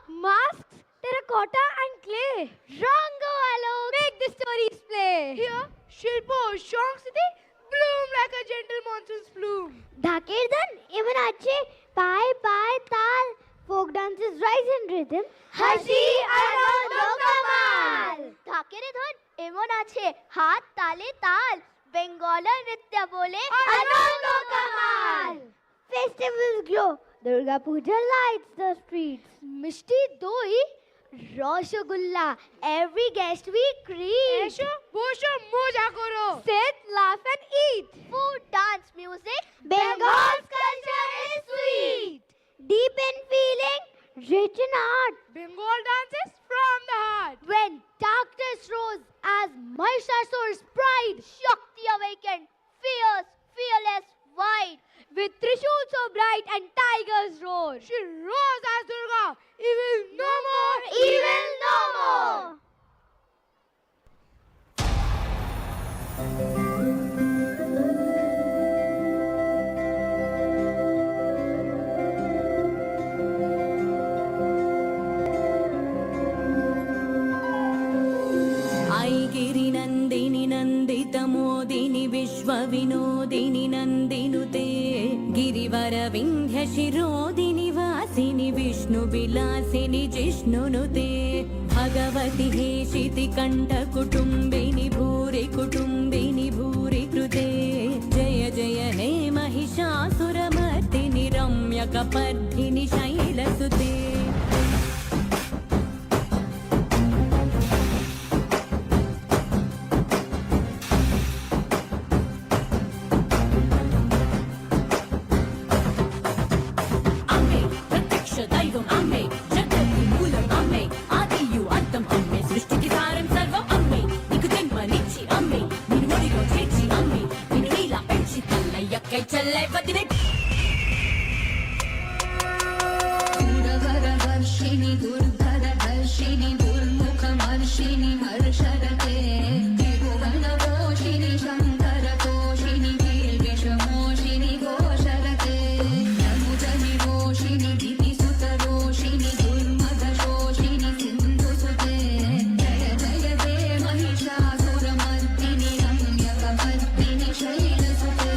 Masks, terracotta, and clay. Rango Alok. Make the stories play. Here, Shilpo, Shankstiti, bloom like a gentle monsoon's plume. ঢাকের ধান এমন আছে পায়ে পায়ে তাল folk dances rise in rhythm হাসি আনন্দ কামাল। ঢাকের ধান এমন আছে হাত তালে তাল বেঙ্গলের নৃত্য বলে আনন্দ Kamal. Festivals glow, Durga Puja lights the streets. Mishti doi, Rasgulla, every guest we greet. এসো বসো মজা করো। Sit, laugh, and eat. Food, dance, music, Bengal's culture is sweet. deep in feeling, rich in art. Bengal dances from the heart. When darkness rose as Mahishasure's pride, Shakti awakened, fierce, fearless, wide. With Trishul so bright and tigers roar. She rose as Durga, evil no more, Evil no more. ऐगिरि नन्दिनि नन्दित मोदिनि विश्वविनोदिनि नन्दिनुते गिरिवर विन्ध्य शिरोदिनि वासिनि विष्णुविलासिनि जिष्णुनुते भगवति हेशिति कण्ठ कुटुम्बिनि भूरि कुटुम्बिनि भूरि कृते जय जय ने महिषासुरमर्दिनि रम्यकपर्दिनि शैलसुते चले बदले दूरवरवर्षिणि दुर्धरदर्शिनि दुर्मुखमर्षिणि हर्षरते त्रिभुवनपोषिणि शङ्करतोषिणि वीर्विषमोषिणि घोषरते नमुजनिरोषिणि दितिसुतरोषिणि दुर्मदशोषिणि सिन्धुसुते जय जय ते महिषासुरमर्दिनि रम्यकपर्दिनि शैलसुते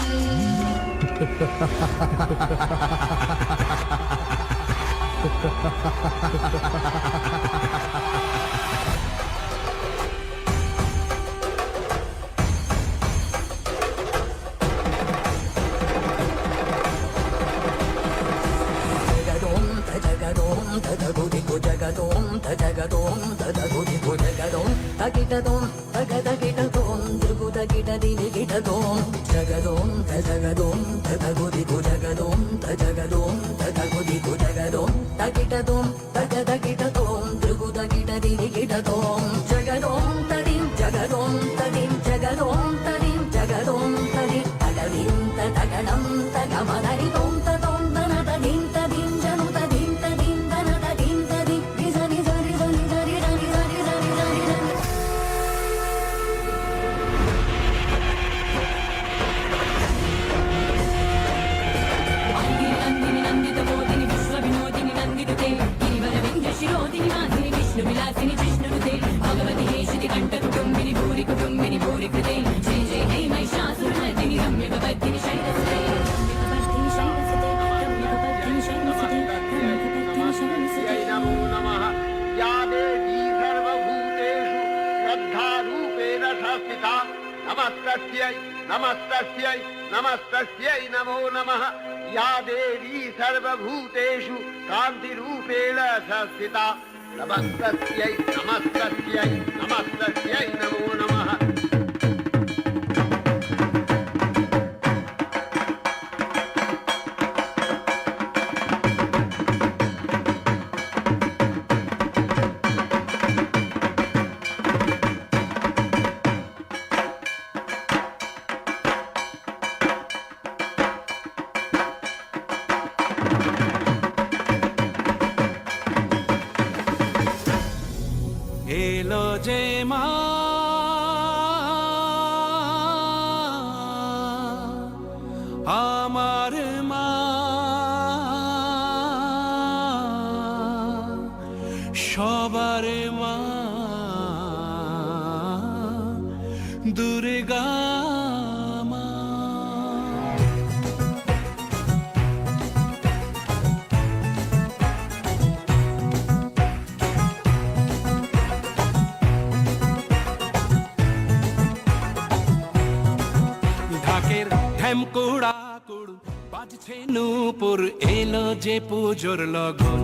तगिटदों तगदगिटदों द्रुगुदगिटदिनि गिटदों जगदों तजगदों तगुदिगु जगदों तजगदों तगुदिगु जगदों तगिटदों तगदगिटदों द्रुगुदगिटदिनि गिटदों जगदों तदिं जगदों तदिं जगदों तदिं जगदों तदिं तगदिं तगडं तगमदरिदों तदों दनददिं तदिं जनु तदिं तदिं दनददिं तदिं निजनि जनि जनि जनि जनि जनि जनि जनि जनि नन्दिनि नन्दित मोदिनि विश्वविनोदिनि नन्दिनुते गिरिवर विन्ध्य शिरोदिनि वासिनि विष्णुविलासिनि जिष्णुनुते भगवति हेशिति कण्ठकुटुम्बिनि भूरि कुटुम्बिनि भूरि कृते जय जय हे महिषासुरमर्दिनि रम्यकपर्दिनि शैलसुते रम्यकपर्दिनि शैलसुते रम्यकपर्दिनि शैलसुते रम्यकपर्दिनि शैलसुते नमो नमः या देवी सर्वभूतेषु श्रद्धारूपेण संस्थिता नमस्तस्यै नमस्तस्यै नमस्तस्यै नमो नमः या देवी सर्वभूतेषु कान्तिरूपेण संस्थिता नमस्तस्यै नमस्तस्यै नमस्तस्यै नमो नमः এলো যে মা আমার মা সবার মা দুর্গা মা। ঢাকের ঢ্যামকোড়া কুড় বাজছে নূপুর, এলো যে পুজোর লগন।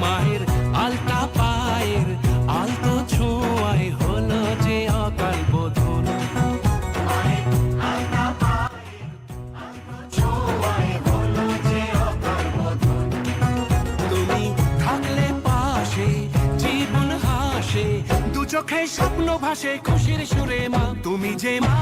মায়ের আলতা পায়ের আলতো ছোঁয়ায় হলো যে অকাল বোধন। তুমি থাকলে পাশে জীবন হাসে, দু চোখে স্বপ্ন ভাসে খুশির সুরে মা। তুমি যে মা